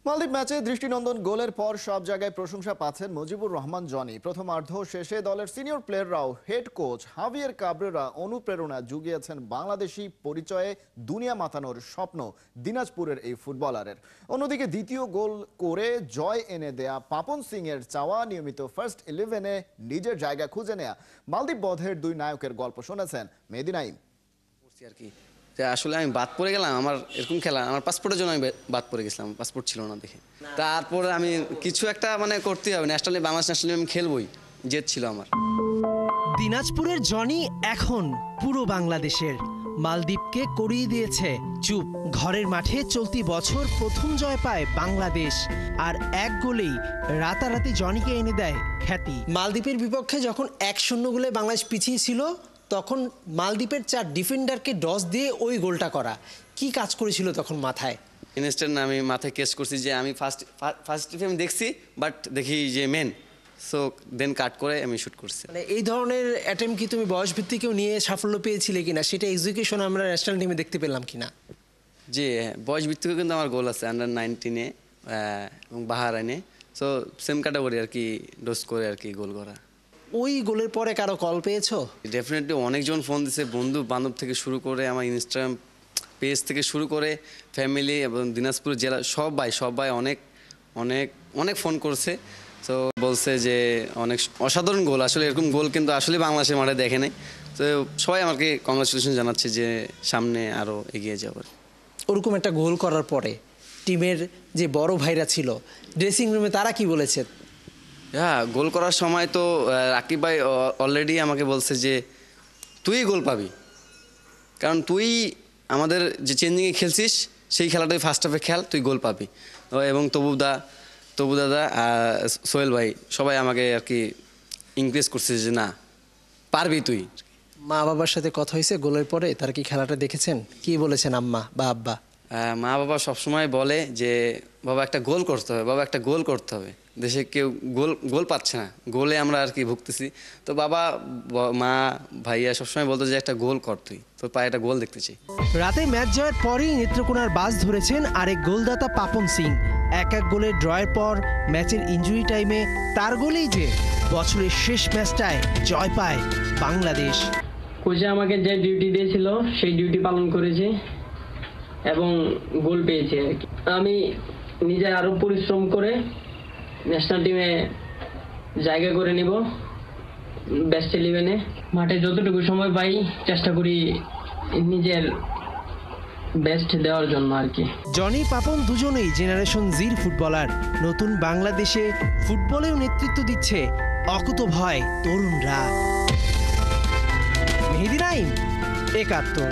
মালদ্বীপ ম্যাচে দৃষ্টিনন্দন গোলের পর সব জায়গায় প্রশংসা পাচ্ছেন মুজিবুর রহমান জনি। প্রথমার্ধ শেষে দলের সিনিয়র প্লেয়াররাও হেড কোচ হাভিয়ের কাবরেরা অনুপ্রেরণা জুগিয়েছেন বাংলাদেশি পরিচয়ে দুনিয়া মাতানোর স্বপ্ন দিনাজপুরের এই ফুটবলারের। অন্যদিকে দ্বিতীয় গোল করে জয় এনে দেয়া পাপন সিং এর চাওয়া নিয়মিত ফার্স্ট 11-এ নিজের জায়গা খুঁজে নেয়া মালদ্বীপ বধের দুই নায়কের গল্প শুনেছেন মেহেদী নাইম। আসলে আমি বাদ পড়ে গেলাম, আমার এরকম খেলা আমার পাসপোর্টের জন্য আমি বাদ পড়ে গেছিলাম, পাসপোর্ট ছিল না দেখে। তারপরে আমি কিছু একটা করতেই হবে, ন্যাশনালি বাংলাদেশ ন্যাশনালি আমি খেলবই, জেদ ছিল আমার। দিনাজপুরের জনি এখন পুরো বাংলাদেশের। মালদ্বীপকে করিয়ে দিয়েছে চুপ। ঘরের মাঠে চলতি বছর প্রথম জয় পায় বাংলাদেশ, আর এক গোলেই রাতারাতি জনিকে এনে দেয় খ্যাতি। মালদ্বীপের বিপক্ষে যখন 1-0 গোলে বাংলাদেশ পিছিয়ে ছিল, তখন মালদ্বীপের 4 ডিফেন্ডারকে ডস দিয়ে ওই গোলটা করা কি কাজ করেছিল তখন মাথায়? ইনস্ট্যান্ট আমি মাথায় কেস করছি যে আমি ফার্স্ট আমি দেখছি, বাট দেখি যে মেন, সো দেন কাট করে আমি শুট করছি। এই ধরনের অ্যাটেম্প কি তুমি বয়স ভিত্তিকেও নিয়ে সাফল্য পেয়েছিলে কিনা, সেটা এক্সিকিউশন আমরা ন্যাশনাল টিমে দেখতে পেলাম কিনা? জি, বয়স ভিত্তিকেও কিন্তু আমার গোল আছে আন্ডার 19-এ এবং বাহারাইনে, সো সেম ক্যাটাগরি আর কি, ডোজ করে আর কি গোল করা। ওই গোলের পরে কারো কল পেয়েছো? ডেফিনেটলি অনেকজন ফোন দিছে, বন্ধু বান্ধব থেকে শুরু করে আমার ইনস্টাগ্রাম পেজ থেকে শুরু করে ফ্যামিলি এবং দিনাজপুর জেলা সবাই অনেক অনেক অনেক ফোন করছে। তো বলছে যে অনেক অসাধারণ গোল, আসলে এরকম গোল কিন্তু আসলে বাংলাদেশের মাঠে দেখে নাই। তো সবাই আমাকে কংগ্রাচুলেশন জানাচ্ছে যে সামনে আরও এগিয়ে যাওয়ার। ওরকম একটা গোল করার পরে টিমের যে বড় ভাইরা ছিল ড্রেসিং রুমে, তারা কি বলেছে? হ্যাঁ, গোল করার সময় তো রাকিব ভাই অলরেডি আমাকে বলছে যে তুই গোল পাবি, কারণ তুই আমাদের যে চেঞ্জিংয়ে খেলছিস সেই খেলাটাই ফার্স্ট হাফে খেল, তুই গোল পাবি। এবং তবু দাদা সোহেল ভাই সবাই আমাকে আর কি ইনক্রিজ করছে যে না পারবি তুই। মা বাবার সাথে কথা হয়েছে গোলের পরে? তারা কি খেলাটা দেখেছেন? কি বলেছেন আম্মা বা আব্বা? মা বাবা সবসময় বলে যে বাবা একটা গোল করতে হবে, বাবা একটা গোল করতে হবে, দেশে কেউ গোল পাচ্ছে না, গোলে আমরা আর কি ভুগতেছি। তো বাবা মা ভাইয়া সবসময় বলতো যে একটা গোল কর, তুই তোর পায়ে একটা গোল দেখতে চাই। রাতে ম্যাচ জয়ের পরেই নেত্রকোনার বাস ধরেছেন আরেক গোলদাতা পাপন সিং। এক গোলের ড্রয়ের পর ম্যাচের ইনজুরি টাইমে তার গোলেই যে বছরের শেষ ম্যাচটায় জয় পায় বাংলাদেশ। কোচে আমাকে যে ডিউটি দিয়েছিল সেই ডিউটি পালন করেছি এবং গোল পেয়েছি। আমি নিজে আরো পরিশ্রম করে ন্যাশনাল টিমে জায়গা করে নিব, বেস্ট 11-এ। মাঠে যতটুকু সময় পাই চেষ্টা করি নিজের বেস্ট দেওয়ার জন্য আর কি। জনি পাপন দুজনেই জেনারেশন জির ফুটবলার। নতুন বাংলাদেশে ফুটবলেও নেতৃত্ব দিচ্ছে অকুতভয় তরুণরা। মেহেদী নাইম, ৭১।